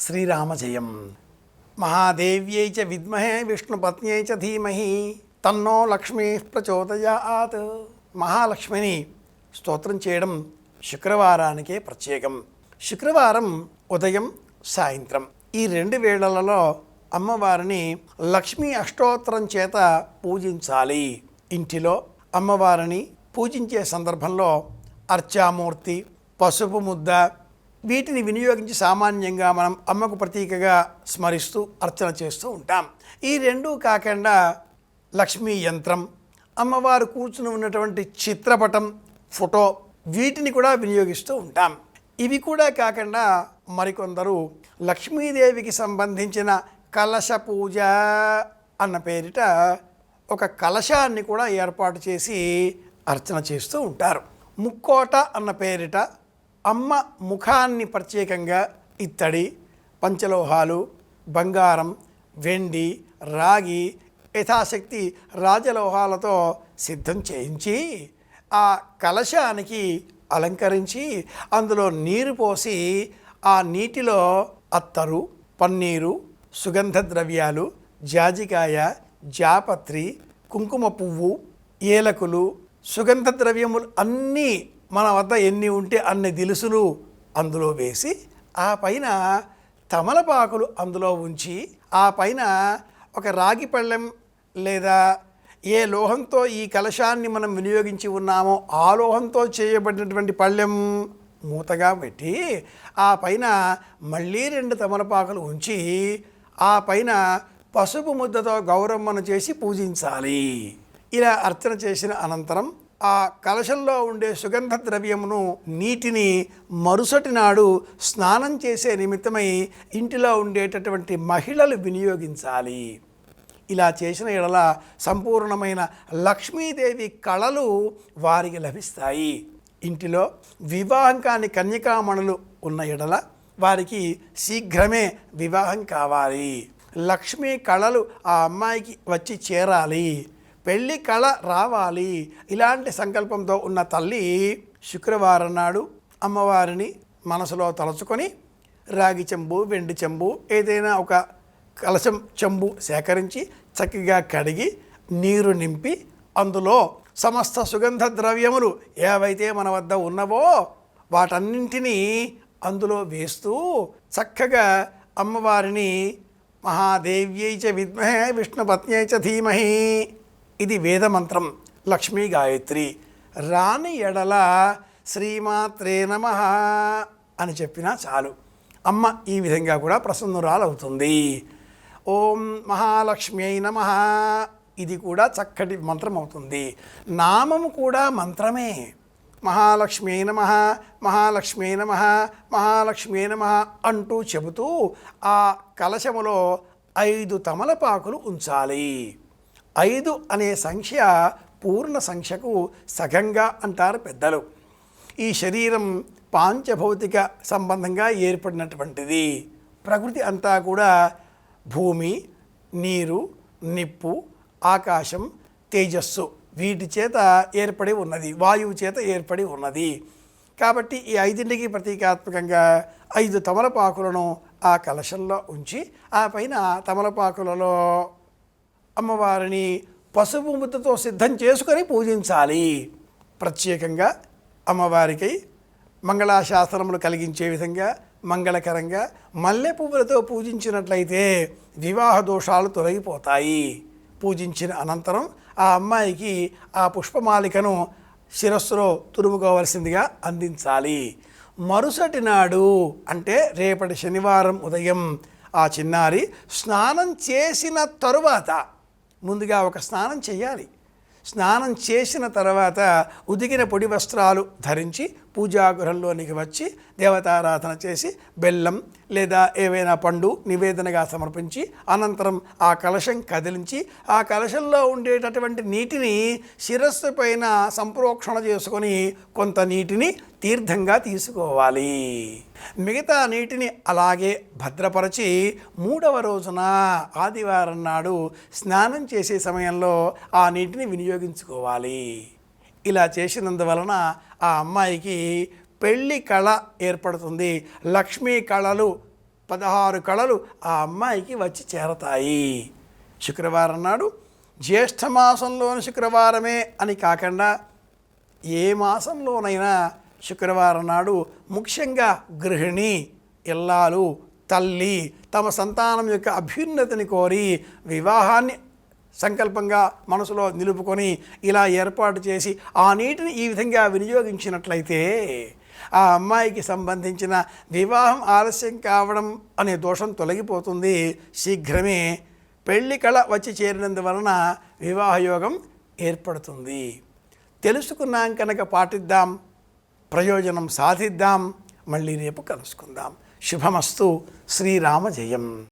శ్రీరామజయం. మహాదేవ్యై చ విద్మహే విష్ణుపత్న్యై చ ధీమహి తన్నో లక్ష్మీ ప్రచోదయాత్. మహాలక్ష్మిని స్తోత్రం చేయడం శుక్రవారానికే ప్రత్యేకం. శుక్రవారం ఉదయం సాయంత్రం ఈ రెండు వేళలలో అమ్మవారిని లక్ష్మీ అష్టోత్తరం చేత పూజించాలి. ఇంటిలో అమ్మవారిని పూజించే సందర్భంలో అర్చామూర్తి, పసుపు ముద్ద వీటిని వినియోగించి సామాన్యంగా మనం అమ్మకు ప్రతీకగా స్మరిస్తూ అర్చన చేస్తూ ఉంటాం. ఈ రెండూ కాకుండా లక్ష్మీ యంత్రం, అమ్మవారు కూర్చుని ఉన్నటువంటి చిత్రపటం, ఫోటో వీటిని కూడా వినియోగిస్తూ ఉంటాం. ఇవి కూడా కాకుండా మరికొందరు లక్ష్మీదేవికి సంబంధించిన కలశ పూజ అన్న పేరిట ఒక కలశాన్ని కూడా ఏర్పాటు చేసి అర్చన చేస్తూ ఉంటారు. ముక్కోట అన్న పేరిట అమ్మ ముఖాన్ని ప్రత్యేకంగా ఇత్తడి, పంచలోహాలు, బంగారం, వెండి, రాగి యథాశక్తి రాజలోహాలతో సిద్ధం చేయించి ఆ కలశానికి అలంకరించి అందులో నీరు పోసి ఆ నీటిలో అత్తరు, పన్నీరు, సుగంధ ద్రవ్యాలు, జాజికాయ, జాపత్రి, కుంకుమ పువ్వు, ఏలకులు, సుగంధ ద్రవ్యములు అన్నీ మన వద్ద ఎన్ని ఉంటే అన్ని దిలుసులు అందులో వేసి ఆ పైన తమలపాకులు అందులో ఉంచి ఆ పైన ఒక రాగి పళ్ళెం లేదా ఏ లోహంతో ఈ కలశాన్ని మనం వినియోగించి ఉన్నామో ఆ లోహంతో చేయబడినటువంటి పళ్ళెం మూతగా పెట్టి ఆ పైన మళ్ళీ 2 తమలపాకులు ఉంచి ఆ పైన పసుపు ముద్దతో గౌరమ్మను చేసి పూజించాలి. ఇలా అర్చన చేసిన అనంతరం ఆ కలశంలో ఉండే సుగంధ ద్రవ్యమును నీటిని మరుసటి నాడు స్నానం చేసే నిమిత్తమై ఇంటిలో ఉండేటటువంటి మహిళలు వినియోగించాలి. ఇలా చేసిన ఎడల సంపూర్ణమైన లక్ష్మీదేవి కళలు వారికి లభిస్తాయి. ఇంటిలో వివాహం కాని కన్యకామణులు ఉన్న ఎడల వారికి శీఘ్రమే వివాహం కావాలి. లక్ష్మీ కళలు ఆ అమ్మాయికి వచ్చి చేరాలి, పెళ్ళి కళ రావాలి. ఇలాంటి సంకల్పంతో ఉన్న తల్లి శుక్రవారం నాడు అమ్మవారిని మనసులో తలుచుకొని రాగి చెంబు, వెండి చెంబు ఏదైనా ఒక కలశం చెంబు సేకరించి చక్కగా కడిగి నీరు నింపి అందులో సమస్త సుగంధ ద్రవ్యములు ఏవైతే మన వద్ద ఉన్నవో వాటన్నింటినీ అందులో వేస్తూ చక్కగా అమ్మవారిని మహాదేవ్యై చ విద్మహే విష్ణుపత్న్యై చ ధీమహి, ఇది వేదమంత్రం, లక్ష్మీ గాయత్రి. రాని ఎడల శ్రీమాత్రే నమః అని చెప్పినా చాలు, అమ్మ ఈ విధంగా కూడా ప్రసన్నురాలవుతుంది. ఓం మహాలక్ష్మ్యై నమః, ఇది కూడా చక్కటి మంత్రం అవుతుంది. నామము కూడా మంత్రమే. మహాలక్ష్మ్యై నమః, మహాలక్ష్మ్యై నమః, మహాలక్ష్మ్యై నమః అంటూ చెబుతూ ఆ కలశములో 5 తమలపాకులు ఉంచాలి. 5 అనే సంఖ్య పూర్ణ సంఖ్యకు సగంగా అంటారు పెద్దలు. ఈ శరీరం పాంచభౌతిక సంబంధంగా ఏర్పడినటువంటిది. ప్రకృతి అంతా కూడా భూమి, నీరు, నిప్పు, ఆకాశం, తేజస్సు వీటి చేత ఏర్పడి ఉన్నది, వాయువు చేత ఏర్పడి ఉన్నది. కాబట్టి ఈ 5ంటికి ప్రతీకాత్మకంగా 5 తమలపాకులను ఆ కలశంలో ఉంచి ఆ పైన తమలపాకులలో అమ్మవారిని పసుపు ముద్దతో సిద్ధం చేసుకొని పూజించాలి. ప్రత్యేకంగా అమ్మవారికి మంగళాశాసనములు కలిగించే విధంగా మంగళకరంగా మల్లె పువ్వులతో పూజించినట్లయితే వివాహ దోషాలు తొలగిపోతాయి. పూజించిన అనంతరం ఆ అమ్మాయికి ఆ పుష్పమాలికను శిరస్సులో తురుముకోవలసిందిగా అందించాలి. మరుసటి నాడు అంటే రేపటి శనివారం ఉదయం ఆ చిన్నారి స్నానం చేసిన తరువాత, ముందుగా ఒక స్నానం చేయాలి. స్నానం చేసిన తర్వాత ఉతికిన పొడి వస్త్రాలు ధరించి పూజాగృహంలోనికి వచ్చి దేవతారాధన చేసి బెల్లం లేదా ఏవైనా పండు నివేదనగా సమర్పించి అనంతరం ఆ కలశం కదిలించి ఆ కలశంలో ఉండేటటువంటి నీటిని శిరస్సు పైన సంప్రోక్షణ చేసుకొని కొంత నీటిని తీర్థంగా తీసుకోవాలి. మిగతా నీటిని అలాగే భద్రపరచి 3వ రోజున ఆదివారం నాడు స్నానం చేసే సమయంలో ఆ నీటిని వినియోగించుకోవాలి. ఇలా చేసినందువలన ఆ అమ్మాయికి పెళ్ళి కళ ఏర్పడుతుంది. లక్ష్మీ కళలు 16 కళలు ఆ అమ్మాయికి వచ్చి చేరతాయి. శుక్రవారం నాడు జ్యేష్ఠమాసంలోని శుక్రవారమే అని కాకుండా ఏ మాసంలోనైనా శుక్రవారం నాడు ముఖ్యంగా గృహిణి, ఇల్లాలు, తల్లి తమ సంతానం యొక్క అభ్యున్నతిని కోరి వివాహాన్ని సంకల్పంగా మనసులో నిలుపుకొని ఇలా ఏర్పాటు చేసి ఆ నీటిని ఈ విధంగా వినియోగించినట్లయితే ఆ అమ్మాయికి సంబంధించిన వివాహం ఆలస్యం కావడం అనే దోషం తొలగిపోతుంది. శీఘ్రమే పెళ్లి కళ వచ్చి చేరినందువలన వివాహయోగం ఏర్పడుతుంది. తెలుసుకున్నాం కనుక పాటిద్దాం, ప్రయోజనం సాధిద్దాం. మళ్ళీ రేపు కలుసుకుందాం. శుభమస్తు. శ్రీరామ జయం.